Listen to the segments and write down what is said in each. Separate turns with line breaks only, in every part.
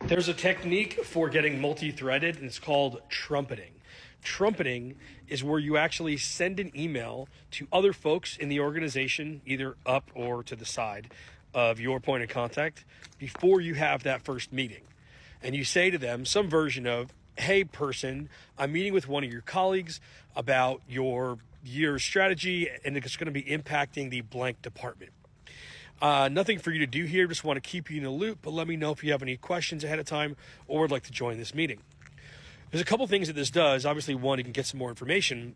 There's a technique for getting multi-threaded, and it's called trumpeting. Trumpeting is where you actually send an email to other folks in the organization, either up or to the side of your point of contact, before you have that first meeting. And you say to them some version of, hey person, I'm meeting with one of your colleagues about your year's strategy, and it's going to be impacting the blank department. Nothing for you to do here, just want to keep you in the loop, but let me know if you have any questions ahead of time or would like to join this meeting. There's a couple things that this does. Obviously, one, you can get some more information,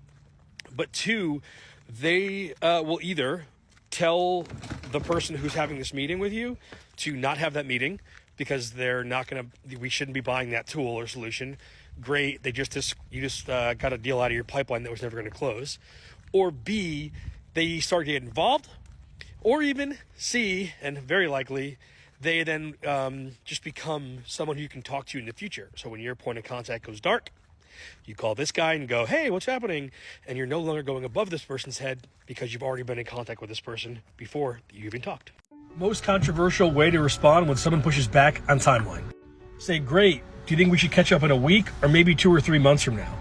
but two, they will either tell the person who's having this meeting with you to not have that meeting because they're not going to, we shouldn't be buying that tool or solution. Great, you just got a deal out of your pipeline that was never going to close. Or B, they start getting involved. Or even C, and very likely, they then just become someone who you can talk to in the future. So when your point of contact goes dark, you call this guy and go, hey, what's happening? And you're no longer going above this person's head because you've already been in contact with this person before you even talked. Most controversial way to respond when someone pushes back on timeline. Say, great, do you think we should catch up in a week or maybe 2 or 3 months from now?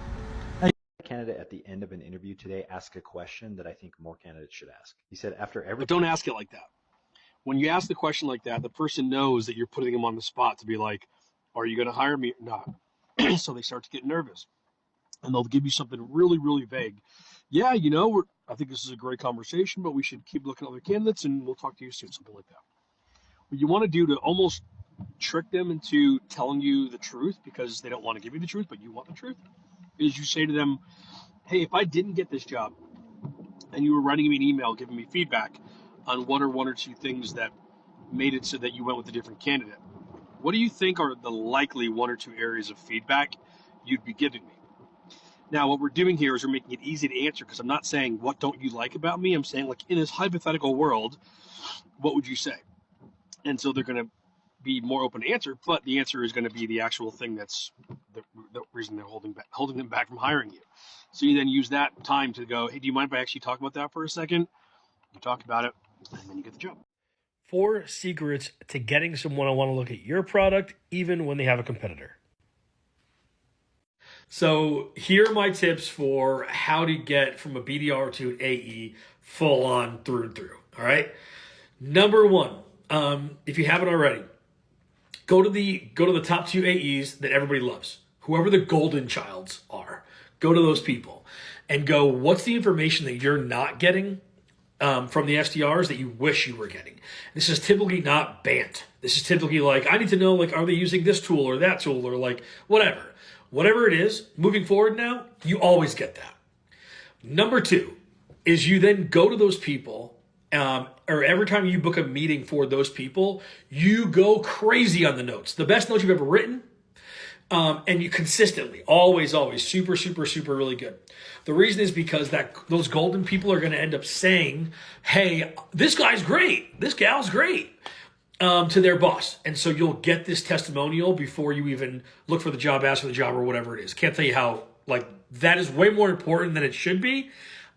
Candidate at the end of an interview today asked a question that I think more candidates should ask. He said, after every...
But don't ask it like that. When you ask the question like that, the person knows that you're putting them on the spot to be like, are you going to hire me or not? So they start to get nervous. And they'll give you something really, really vague. Yeah, I think this is a great conversation, but we should keep looking at other candidates and we'll talk to you soon, something like that. What you want to do to almost trick them into telling you the truth because they don't want to give you the truth, but you want the truth, is you say to them, hey, if I didn't get this job and you were writing me an email giving me feedback on one or two things that made it so that you went with a different candidate, what do you think are the likely 1 or 2 areas of feedback you'd be giving me? Now, what we're doing here is we're making it easy to answer because I'm not saying, what don't you like about me? I'm saying, like, in this hypothetical world, what would you say? And so they're going to be more open to answer, but the answer is going to be the actual thing that's the reason they're holding them back from hiring you. So you then use that time to go, hey, do you mind if I actually talk about that for a second? You talk about it, and then you get the job. 4 secrets to getting someone to want to look at your product, even when they have a competitor. So here are my tips for how to get from a BDR to an AE full on through and through. All right. Number 1, if you haven't already, go to the top 2 AEs that everybody loves, whoever the golden childs are. Go to those people and go, what's the information that you're not getting from the SDRs that you wish you were getting? This is typically not BANT. This is typically like, I need to know, like, are they using this tool or that tool or like whatever. Whatever it is, moving forward now, you always get that. Number 2 is you then go to those people, or every time you book a meeting for those people, you go crazy on the notes. The best notes you've ever written, and you consistently, always, super, super, super really good. The reason is because those golden people are going to end up saying, hey, this guy's great, this gal's great, to their boss. And so you'll get this testimonial before you even look for the job, ask for the job, or whatever it is. Can't tell you how, like, that is way more important than it should be.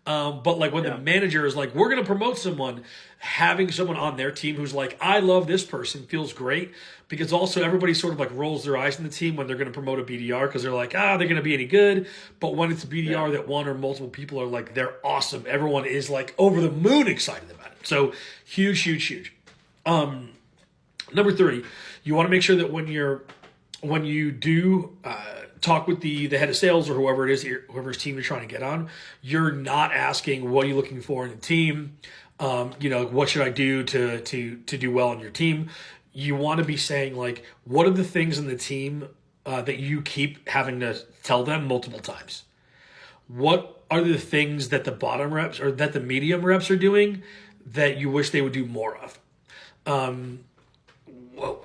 But like when the manager is like, we're going to promote someone, having someone on their team who's like, I love this person, feels great, because also everybody sort of like rolls their eyes in the team when they're going to promote a BDR because they're like, they're going to be any good. But when it's a BDR that one or multiple people are like, they're awesome, everyone is like over the moon excited about it. So huge, huge, huge. Number 3, you want to make sure that when you do talk with the head of sales or whoever it is, whoever's team you're trying to get on, you're not asking, what are you looking for in the team? What should I do to do well on your team? You want to be saying, like, what are the things in the team that you keep having to tell them multiple times? What are the things that the bottom reps or that the medium reps are doing that you wish they would do more of?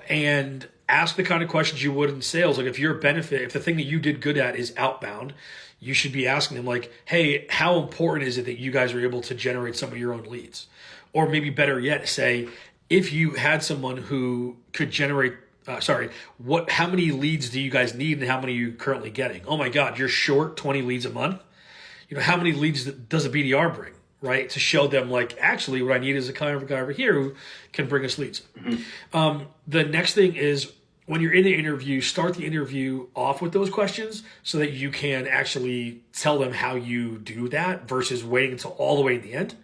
And ask the kind of questions you would in sales. Like if the thing that you did good at is outbound, you should be asking them like, hey, how important is it that you guys are able to generate some of your own leads? Or maybe better yet, say, if you had someone who could generate, how many leads do you guys need and how many are you currently getting? Oh my God, you're short 20 leads a month. How many leads does a BDR bring? Right, to show them like, actually what I need is a kind of a guy over here who can bring us leads. Mm-hmm. The next thing is when you're in the interview, start the interview off with those questions so that you can actually tell them how you do that versus waiting until all the way at the end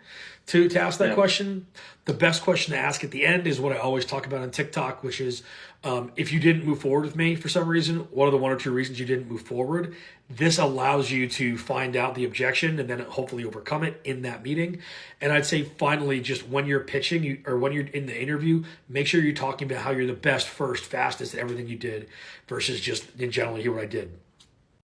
to ask that question. The best question to ask at the end is what I always talk about on TikTok, which is if you didn't move forward with me for some reason, what are the 1 or 2 reasons you didn't move forward? This allows you to find out the objection and then hopefully overcome it in that meeting. And I'd say finally, just when you're pitching or when you're in the interview, make sure you're talking about how you're the best, first, fastest at everything you did versus just in general, here what I did.